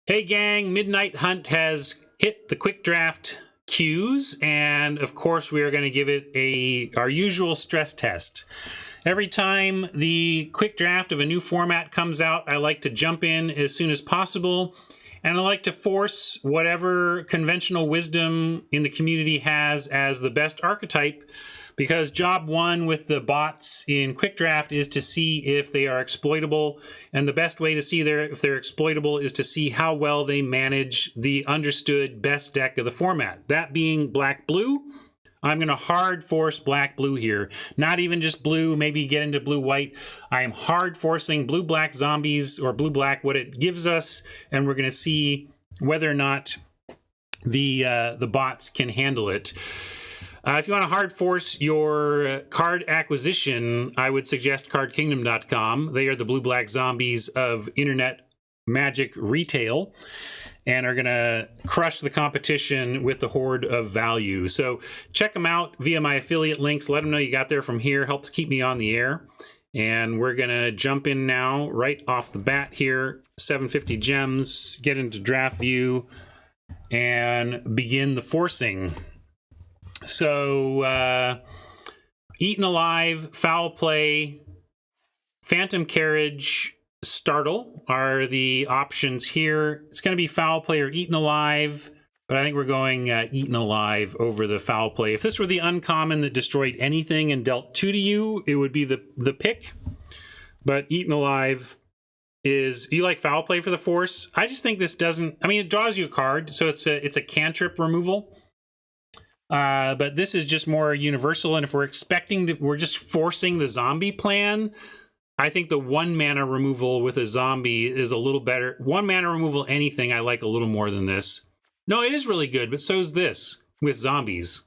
Hey gang, Midnight Hunt has hit the quick draft queues, and of course we are going to give it our usual stress test. Every time the quick draft of a new format comes out, I like to jump in as soon as possible, and I like to force whatever conventional wisdom in the community has as the best archetype, because job one with the bots in quick draft is to see if they are exploitable, and the best way to see if they're exploitable is to see how well they manage the understood best deck of the format, that being black-blue. I'm going to hard force black-blue here. Not even just blue, maybe get into blue-white. I am hard forcing blue-black zombies, or blue-black, what it gives us, and we're going to see whether or not the bots can handle it. If you want to hard force your card acquisition, I would suggest cardkingdom.com. They are the blue-black zombies of internet magic retail, and are going to crush the competition with the horde of value. So check them out via my affiliate links. Let them know you got there from here. Helps keep me on the air. And we're going to jump in now right off the bat here. 750 gems, get into draft view, and begin the forcing. So Eaten Alive, Foul Play, Phantom Carriage, Startle are the options here. It's going to be Foul Play or Eaten Alive, but I think we're going Eaten Alive over the Foul Play. If this were the uncommon that destroyed anything and dealt 2 to you, it would be the pick. But Eaten Alive is... You like Foul Play for the force? I just think this doesn't... I mean, it draws you a card, so it's a cantrip removal. But this is just more universal, and if we're we're just forcing the zombie plan, I think the 1 mana removal with a zombie is a little better. 1 mana removal anything I like a little more than this. No, it is really good, but so is this with zombies.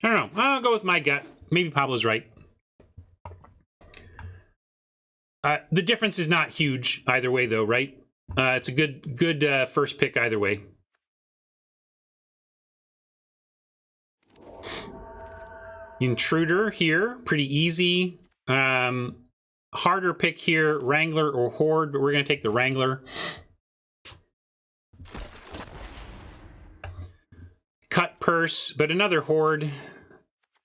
I don't know. I'll go with my gut. Maybe Pablo's right. The difference is not huge either way, though, right? It's a good first pick either way. Intruder here, pretty easy. Harder pick here, Wrangler or Horde, but we're going to take the Wrangler. Cut Purse, but another Horde,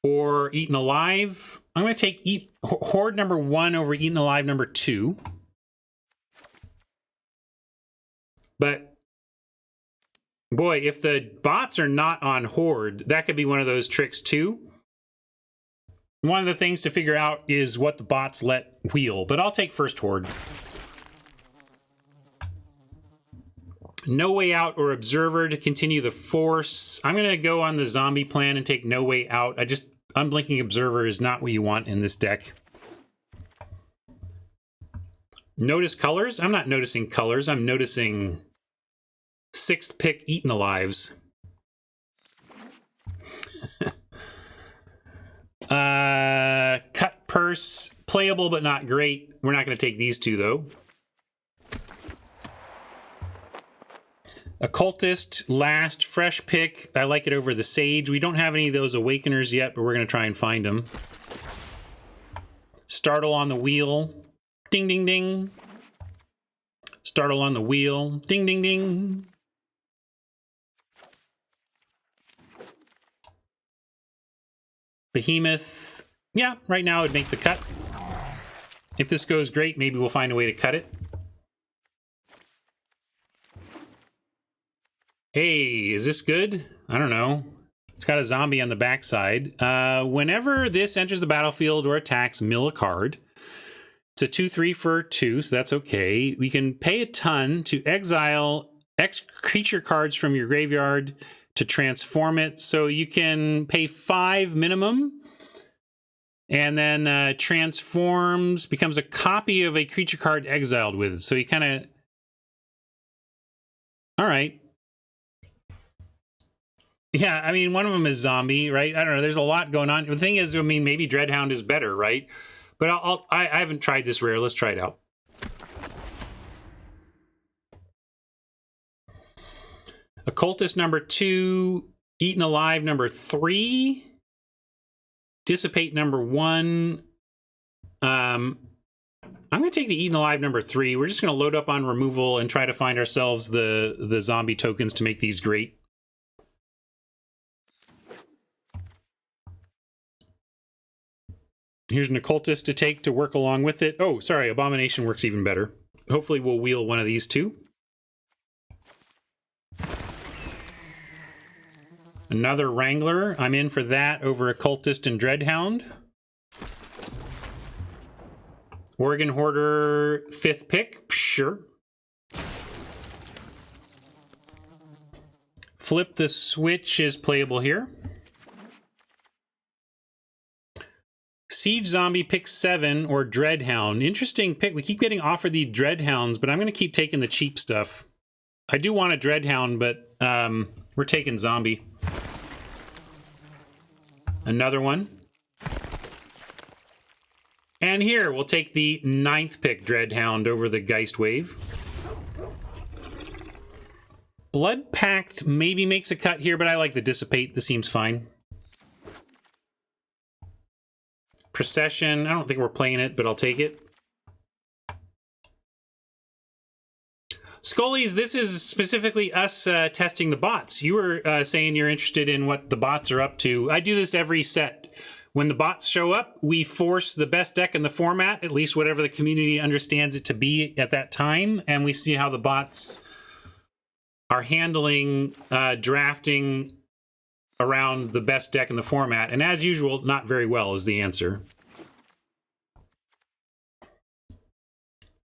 or Eaten Alive. I'm going to take Horde number 1 over Eaten Alive number 2. But boy, if the bots are not on Horde, that could be one of those tricks too. One of the things to figure out is what the bots let wheel, but I'll take first Horde. No Way Out or Observer to continue the force. I'm going to go on the zombie plan and take No Way Out. Unblinking Observer is not what you want in this deck. Notice colors? I'm not noticing colors. I'm noticing 6th pick Eaten Alives. Cut Purse, playable but not great. We're not going to take these 2 though. Occultist, last fresh pick. I like it over the Sage. We don't have any of those Awakeners yet, but we're going to try and find them. Startle on the wheel. Ding, ding, ding. Startle on the wheel. Ding, ding, ding. Behemoth. Yeah, right now I'd make the cut. If this goes great, maybe we'll find a way to cut it. Hey, is this good? I don't know. It's got a zombie on the backside. Whenever this enters the battlefield or attacks, mill a card. It's a 2/3 for 2, so that's okay. We can pay a ton to exile X creature cards from your graveyard to transform it. So you can pay 5 minimum, and then transforms, becomes a copy of a creature card exiled with it. So you kind of... All right. Yeah, I mean, one of them is zombie, right? I don't know. There's a lot going on. The thing is, I mean, maybe Dreadhound is better, right? But I haven't tried this rare. Let's try it out. Occultist number 2, Eaten Alive number 3, Dissipate number 1. I'm going to take the Eaten Alive number 3. We're just going to load up on removal and try to find ourselves the zombie tokens to make these great. Here's an Occultist to take to work along with it. Oh, sorry, Abomination works even better. Hopefully we'll wheel one of these two. Another Wrangler. I'm in for that over Occultist and Dreadhound. Oregon Hoarder, 5th pick. Sure. Flip the Switch is playable here. Siege Zombie, pick 7, or Dreadhound. Interesting pick. We keep getting offered the Dreadhounds, but I'm going to keep taking the cheap stuff. I do want a Dreadhound, but we're taking Zombie. Another one. And here, we'll take the 9th pick, Dreadhound, over the Geist Wave. Blood Pact maybe makes a cut here, but I like the Dissipate. This seems fine. Procession, I don't think we're playing it, but I'll take it. Scullies, this is specifically us testing the bots. You were saying you're interested in what the bots are up to. I do this every set. When the bots show up, we force the best deck in the format, at least whatever the community understands it to be at that time, and we see how the bots are handling drafting around the best deck in the format. And as usual, not very well is the answer.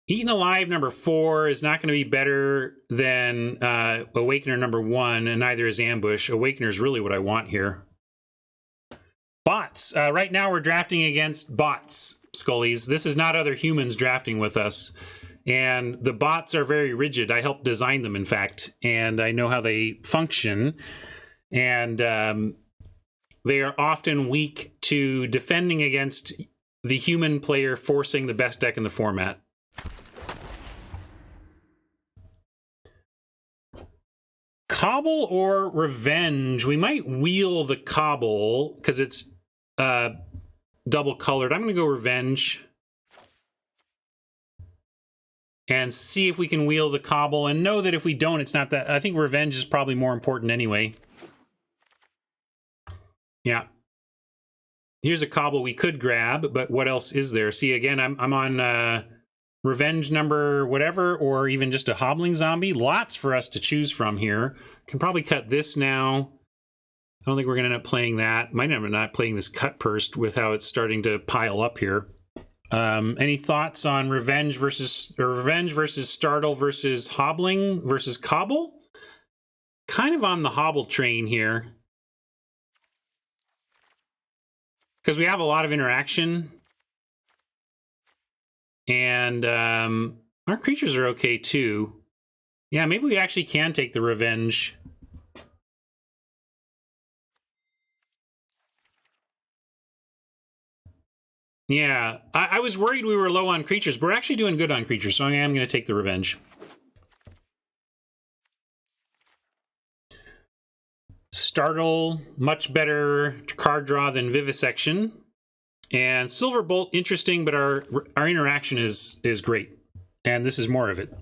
Eaten Alive number 4 is not going to be better than Awakener number 1, and neither is Ambush. Awakener is really what I want here. Bots. Right now we're drafting against bots, Scullies. This is not other humans drafting with us. And the bots are very rigid. I helped design them, in fact, and I know how they function. And they are often weak to defending against the human player forcing the best deck in the format. Cobble or Revenge? We might wheel the Cobble because it's double colored. I'm going to go Revenge and see if we can wheel the Cobble, and know that if we don't, it's not that. I think Revenge is probably more important anyway. Yeah. Here's a Cobble we could grab, but what else is there? See, again, I'm on Revenge number whatever, or even just a Hobbling Zombie. Lots for us to choose from here. Can probably cut this now. I don't think we're going to end up playing that. Might end up not playing this Cut Purse with how it's starting to pile up here. Any thoughts on Revenge versus Startle versus Hobbling versus Cobble? Kind of on the Hobble train here. Because we have a lot of interaction. And our creatures are okay too. Yeah, maybe we actually can take the Revenge. Yeah, I was worried we were low on creatures, but we're actually doing good on creatures, so I am going to take the Revenge. Startle, much better card draw than Vivisection. And Silverbolt, interesting, but our interaction is great. And this is more of it.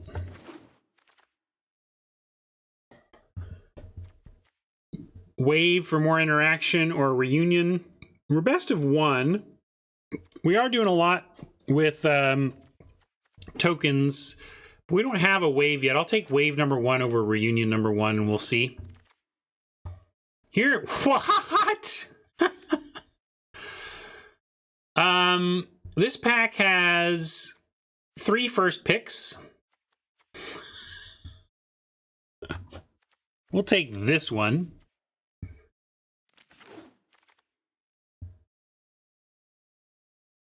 Wave for more interaction, or Reunion. We're best of 1. We are doing a lot with tokens. We don't have a wave yet. I'll take wave number 1 over Reunion number 1, and we'll see. Here, what? This pack has 3 first picks. We'll take this one.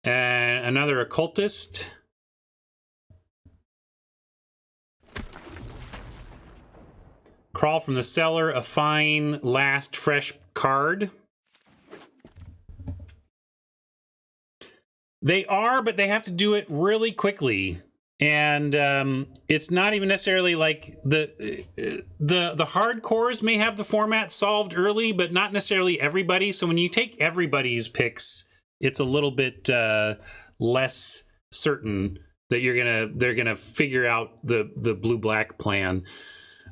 And another Occultist. Crawl from the Cellar, a fine last fresh card. They are, but they have to do it really quickly. And it's not even necessarily like the hardcores may have the format solved early, but not necessarily everybody. So when you take everybody's picks, it's a little bit less certain that they're gonna figure out the blue-black plan.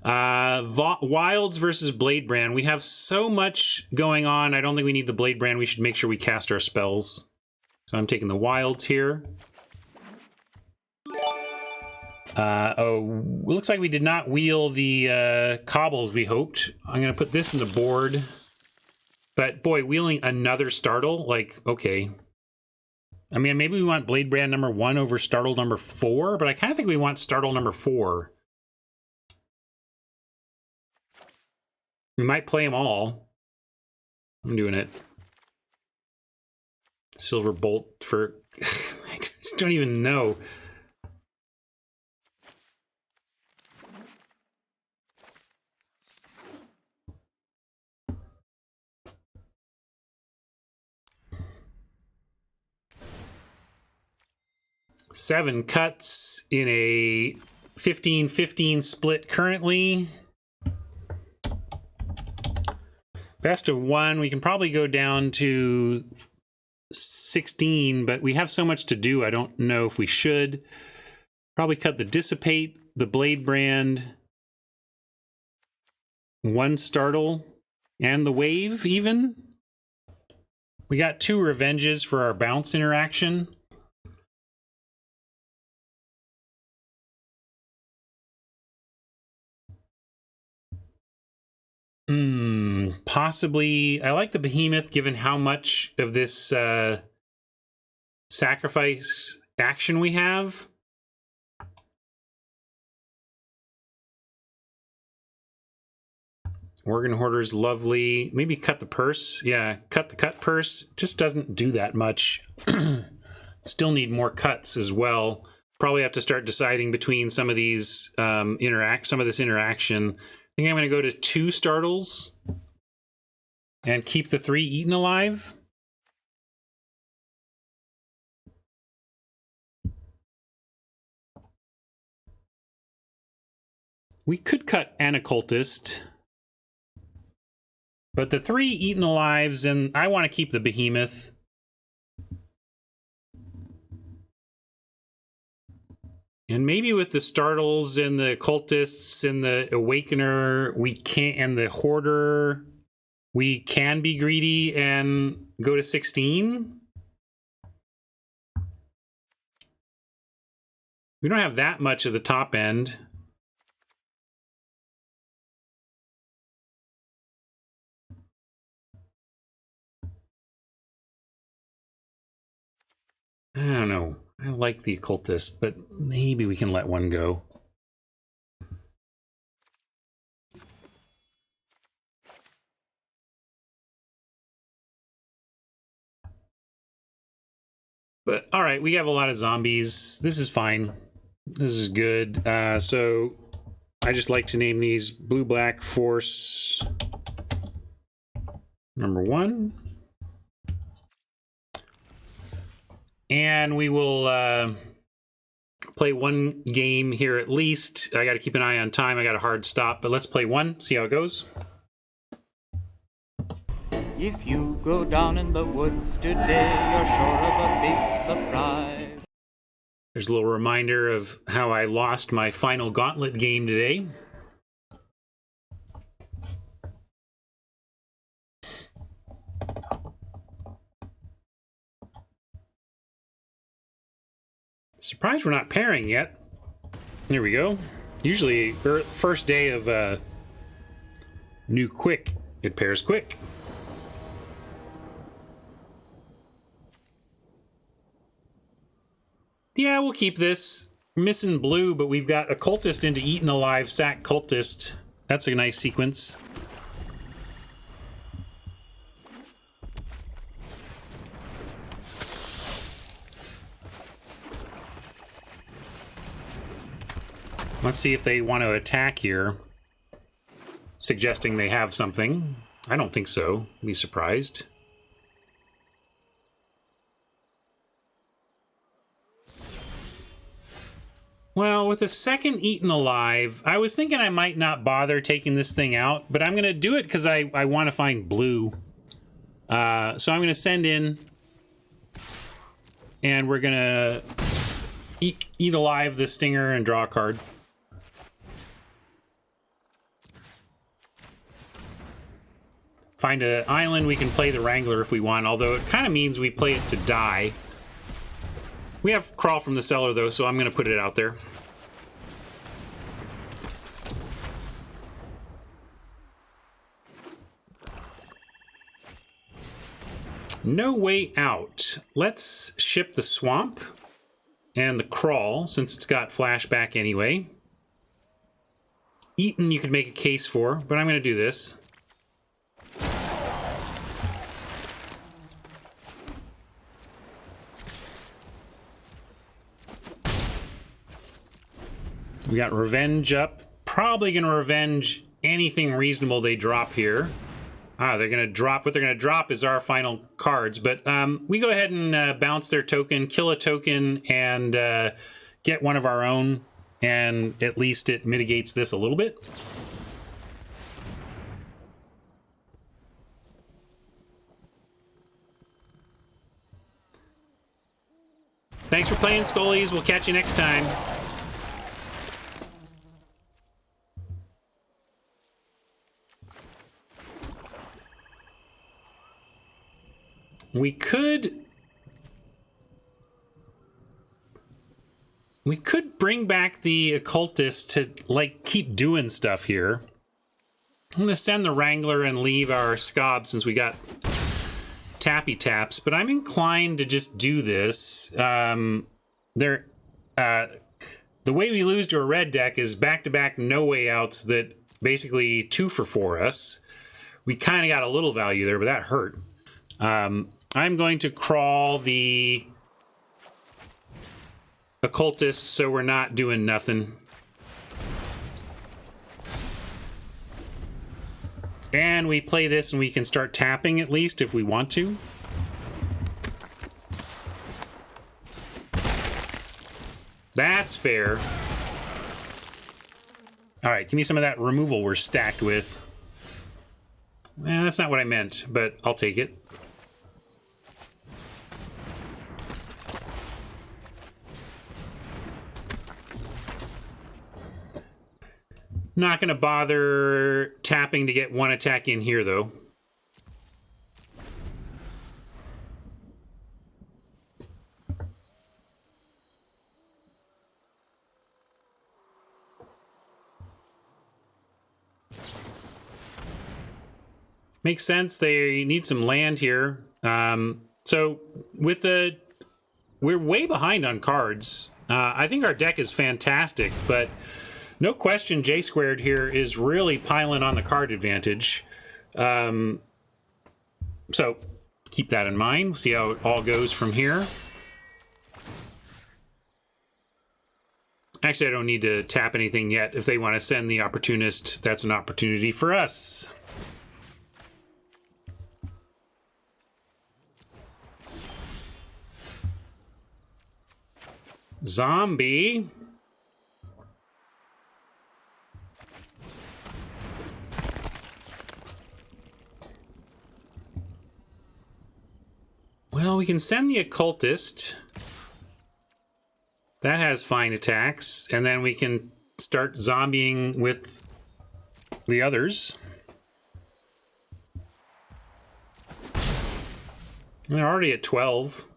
Wilds versus Blade Brand. We have so much going on. I don't think we need the Blade Brand. We should make sure we cast our spells. So I'm taking the Wilds here. Oh, looks like we did not wheel the cobbles we hoped. I'm going to put this in the board. But boy, wheeling another Startle, like, okay. I mean, maybe we want Blade Brand number 1 over Startle number 4, but I kind of think we want Startle number 4. We might play them all. I'm doing it. Silver Bolt for... I just don't even know. Seven cuts in a 15-15 split currently. Best of 1, we can probably go down to 16, but we have so much to do, I don't know if we should. Probably cut the Dissipate, the Blade Brand, 1 Startle, and the Wave even. We got 2 Revenges for our bounce interaction. Possibly. I like the Behemoth given how much of this sacrifice action we have. Organ Hoarder's lovely. Maybe cut the purse. Yeah, cut the cut purse. Just doesn't do that much. Still need more cuts as well. Probably have to start deciding between some of these some of this interaction. I think I'm going to go to 2 Startles and keep the 3 Eaten Alive. We could cut an Occultist, but the 3 Eaten Alives, and I want to keep the Behemoth. And maybe with the Startles and the Cultists and the Awakener, we can't, and the Hoarder, we can be greedy and go to 16. We don't have that much of the top end. I don't know. I like the Occultist, but maybe we can let 1 go. But, all right, we have a lot of zombies. This is fine. This is good. So I just like to name these Blue-Black Force number 1. And we will play 1 game here at least. I got to keep an eye on time. I got a hard stop, but let's play 1, see how it goes. If you go down in the woods today, you're sure of a big surprise. There's a little reminder of how I lost my final gauntlet game today. Surprised we're not pairing yet. There we go. Usually, first day of new quick, it pairs quick. Yeah, we'll keep this. Missing blue, but we've got Occultist into Eaten Alive, sack Cultist. That's a nice sequence. Let's see if they want to attack here. Suggesting they have something. I don't think so. I'd be surprised. Well, with a second Eaten Alive, I was thinking I might not bother taking this thing out, but I'm going to do it because I want to find blue. So I'm going to send in, and we're going to eat alive the Stinger and draw a card. Find an island, we can play the Wrangler if we want, although it kind of means we play it to die. We have Crawl from the Cellar, though, so I'm going to put it out there. No Way Out. Let's ship the Swamp and the Crawl, since it's got flashback anyway. Eaton you could make a case for, but I'm going to do this. We got Revenge up. Probably going to revenge anything reasonable they drop here. They're going to drop. What they're going to drop is our final cards. But we go ahead and bounce their token, kill a token, and get one of our own. And at least it mitigates this a little bit. Thanks for playing, Scullies. We'll catch you next time. We could bring back the Occultist to, like, keep doing stuff here. I'm going to send the Wrangler and leave our Scob since we got tappy taps, but I'm inclined to just do this. The way we lose to a red deck is back-to-back No Way Outs that basically 2 for 4 us. We kind of got a little value there, but that hurt. I'm going to crawl the Occultist so we're not doing nothing. And we play this and we can start tapping at least if we want to. That's fair. All right, give me some of that removal we're stacked with. That's not what I meant, but I'll take it. Not going to bother tapping to get one attack in here, though. Makes sense. They need some land here. So with the... We're way behind on cards. I think our deck is fantastic, but... No question, J Squared here is really piling on the card advantage. So keep that in mind. We'll see how it all goes from here. Actually, I don't need to tap anything yet. If they want to send the Opportunist, that's an opportunity for us. Zombie. Well, we can send the Occultist. That has fine attacks. And then we can start zombieing with the others. They're already at 12.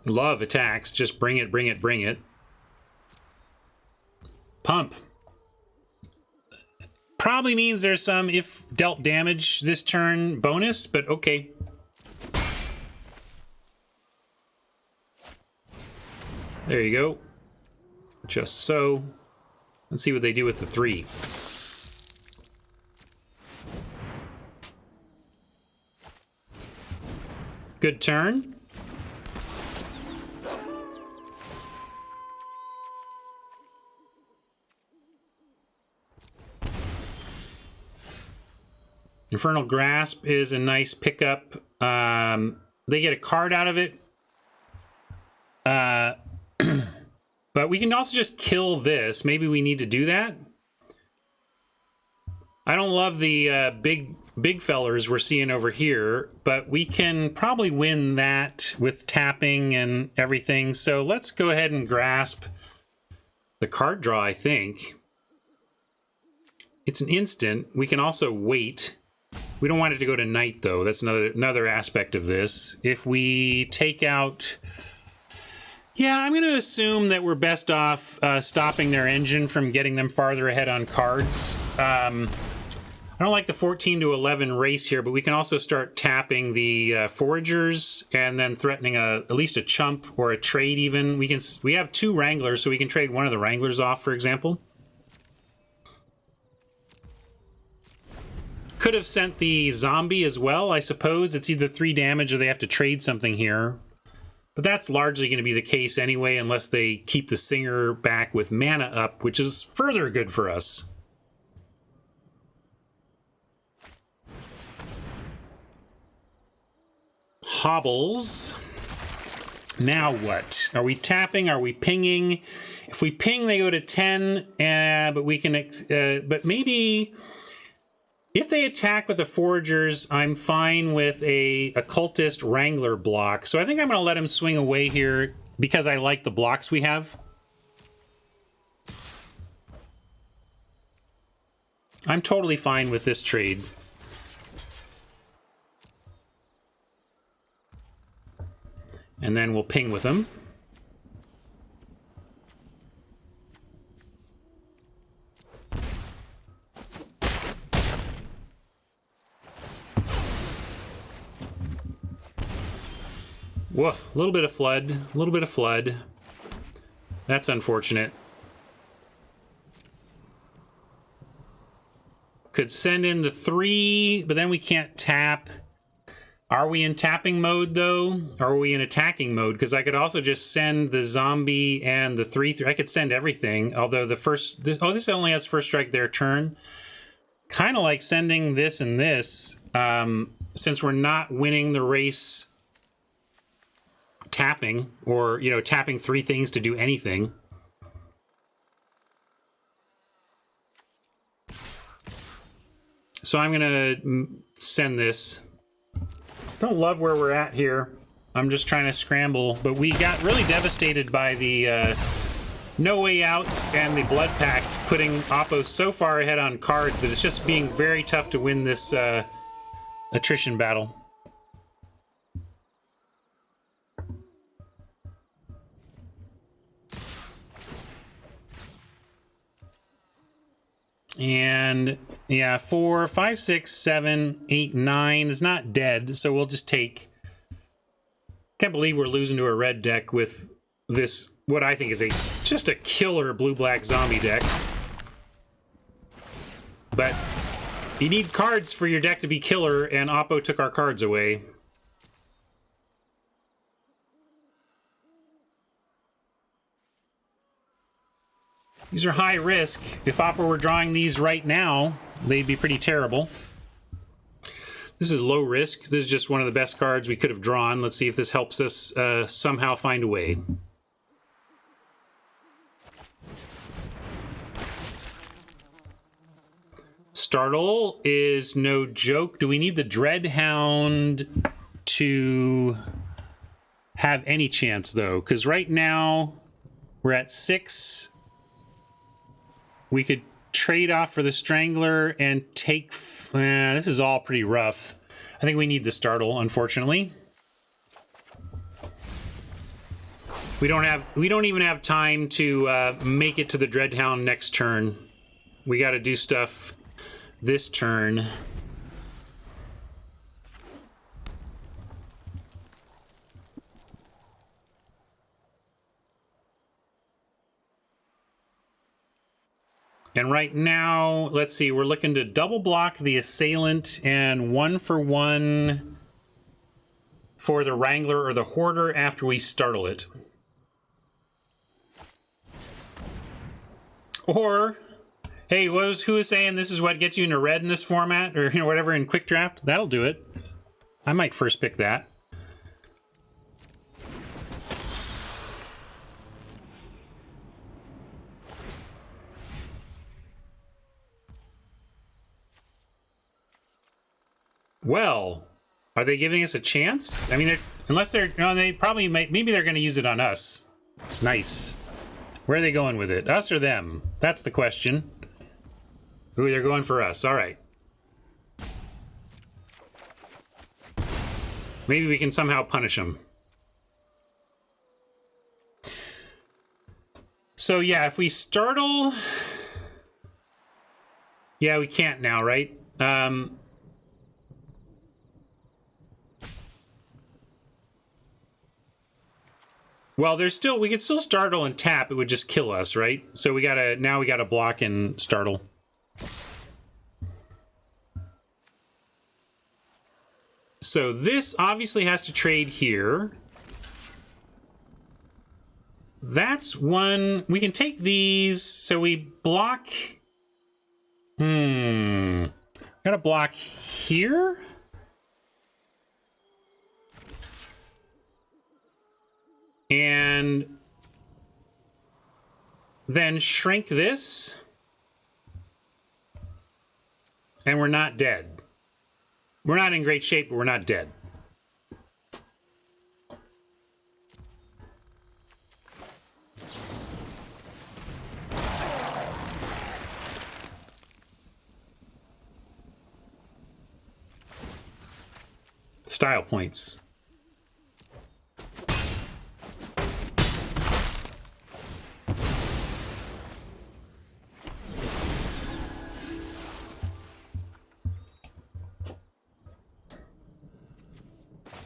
Love attacks. Just bring it, bring it, bring it. Pump. Probably means there's some if dealt damage this turn bonus, but okay. There you go. Just so. Let's see what they do with the 3. Good turn. Infernal Grasp is a nice pickup. They get a card out of it. But we can also just kill this. Maybe we need to do that. I don't love the big fellers we're seeing over here, but we can probably win that with tapping and everything. So let's go ahead and grasp the card draw, I think. It's an instant. We can also wait. We don't want it to go to night, though. That's another aspect of this. If we take out... Yeah, I'm going to assume that we're best off stopping their engine from getting them farther ahead on cards. I don't like the 14 to 11 race here, but we can also start tapping the foragers and then threatening at least a chump or a trade even. We have 2 wranglers, so we can trade one of the wranglers off, for example. Could have sent the zombie as well, I suppose. It's either 3 damage or they have to trade something here. But that's largely going to be the case anyway, unless they keep the singer back with mana up, which is further good for us. Hobbles. Now what? Are we tapping? Are we pinging? If we ping, they go to 10, but we can... but maybe... If they attack with the foragers, I'm fine with a occultist wrangler block. So I think I'm going to let him swing away here because I like the blocks we have. I'm totally fine with this trade. And then we'll ping with him. Whoa, a little bit of flood, a little bit of flood. That's unfortunate. Could send in the 3, but then we can't tap. Are we in tapping mode, though? Or are we in attacking mode? Because I could also just send the zombie and the 3. I could send everything, although the first... this only has first strike their turn. Kind of like sending this and this, since we're not winning the race... tapping, or tapping 3 things to do anything. So I'm gonna send this. Don't love where we're at here. I'm just trying to scramble, but we got really devastated by the no way outs and the blood pact, putting Oppo so far ahead on cards that it's just being very tough to win this attrition battle. And yeah, 4, 5, 6, 7, 8, 9 is not dead, so we'll just take... Can't believe we're losing to a red deck with this, what I think is just a killer blue-black zombie deck. But you need cards for your deck to be killer, and Oppo took our cards away. These are high risk. If Oppo were drawing these right now, they'd be pretty terrible. This is low risk. This is just one of the best cards we could have drawn. Let's see if this helps us somehow find a way. Startle is no joke. Do we need the Dreadhound to have any chance, though? Because right now, we're at 6... We could trade off for the Strangler and take... this is all pretty rough. I think we need the Startle, unfortunately. We don't even have time to make it to the Dreadhound next turn. We got to do stuff this turn. And right now, let's see, we're looking to double block the Assailant and 1-for-1 for the Wrangler or the Hoarder after we startle it. Or, hey, who was saying this is what gets you into red in this format? Or whatever in Quick Draft? That'll do it. I might first pick that. Well, are they giving us a chance? I mean, unless they're... No, they probably might... Maybe they're going to use it on us. Nice. Where are they going with it? Us or them? That's the question. Ooh, they're going for us. All right. Maybe we can somehow punish them. So, yeah, if we startle... Yeah, we can't now, right? Well, there's still... We could still startle and tap. It would just kill us, right? So we gotta... Now we gotta block and startle. So this obviously has to trade here. That's one... We can take these, so we block... Gotta block here? And... then shrink this. And we're not dead. We're not in great shape, but we're not dead. Style points.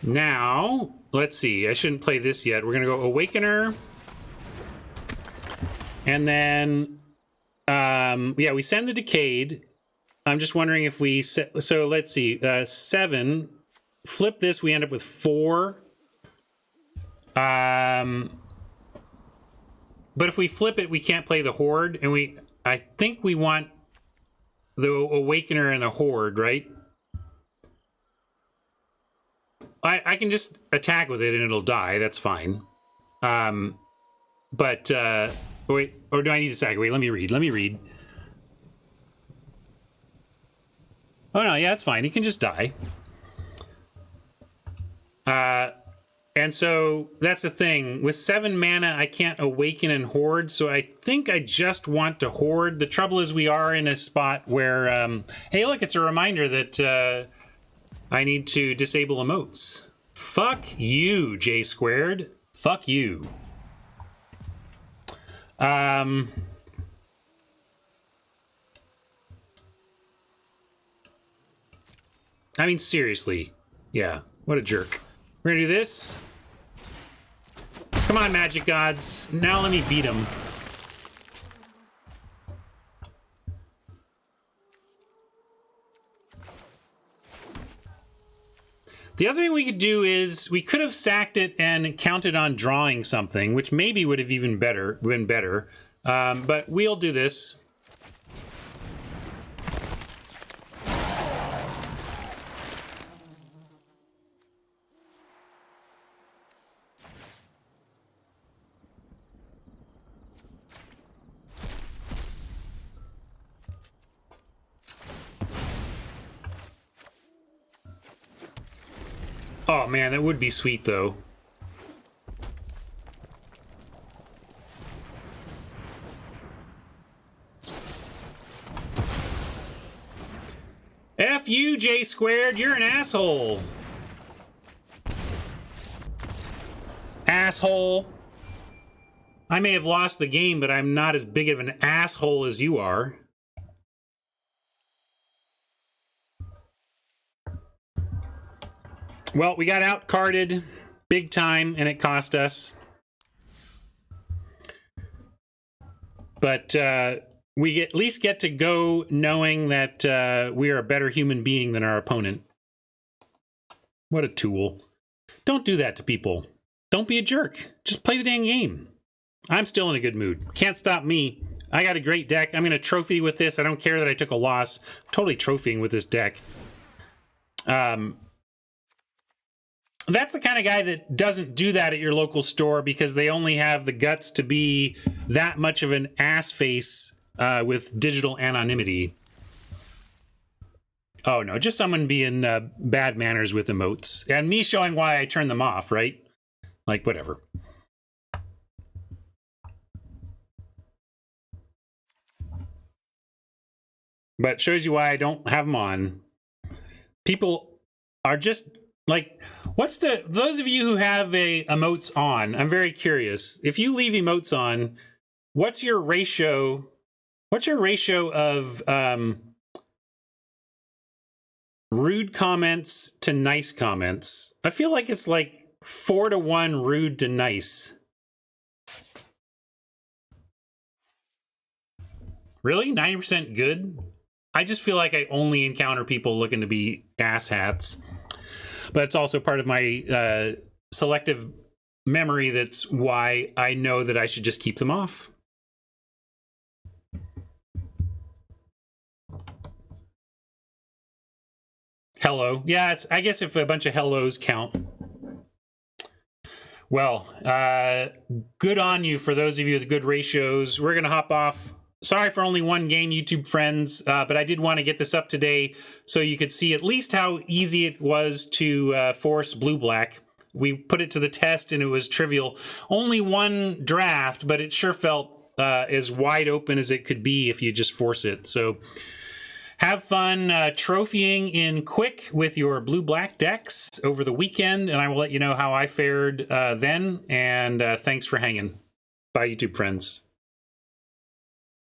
Now, let's see. I shouldn't play this yet. We're going to go Awakener. And then, yeah, we send the Decayed. I'm just wondering if we... So let's see. 7. Flip this, we end up with 4. But if we flip it, we can't play the Horde. And I think we want the Awakener and the Horde, right? I can just attack with it and it'll die. That's fine. But wait, or do I need to sack? Wait, let me read. Oh no, yeah, that's fine. He can just die. And so that's the thing. With 7 mana, I can't Awaken and Horde, so I think I just want to Horde. The trouble is we are in a spot where, hey, look, it's a reminder that I need to disable emotes. Fuck you, J squared. Fuck you. I mean, seriously. Yeah, what a jerk. We're gonna do this. Come on, Magic Gods. Now let me beat him. The other thing we could do is we could have sacked it and counted on drawing something, which maybe would have even been better. But we'll do this. Oh man, that would be sweet though. F you, J squared, you're an asshole. Asshole. I may have lost the game, but I'm not as big of an asshole as you are. Well, we got out-carded big time, and it cost us. But we at least get to go knowing that we are a better human being than our opponent. What a tool. Don't do that to people. Don't be a jerk. Just play the dang game. I'm still in a good mood. Can't stop me. I got a great deck. I'm going to trophy with this. I don't care that I took a loss. I'm totally trophying with this deck. That's the kind of guy that doesn't do that at your local store because they only have the guts to be that much of an ass face with digital anonymity. Oh, no, just someone being bad manners with emotes. And me showing why I turned them off, right? Like, whatever. But it shows you why I don't have them on. People are just like, what's the, those of you who have emotes on, I'm very curious. If you leave emotes on, what's your ratio of rude comments to nice comments? I feel like it's like 4-to-1 rude to nice. Really? 90% good? I just feel like I only encounter people looking to be asshats. But it's also part of my selective memory. That's why I know that I should just keep them off. Hello. Yeah, I guess if a bunch of hellos count. Well, good on you for those of you with good ratios. We're going to hop off. Sorry for only one game, YouTube friends, but I did want to get this up today so you could see at least how easy it was to force blue-black. We put it to the test and it was trivial. Only one draft, but it sure felt as wide open as it could be if you just force it. So have fun trophying in quick with your blue-black decks over the weekend, and I will let you know how I fared then. And thanks for hanging. Bye, YouTube friends.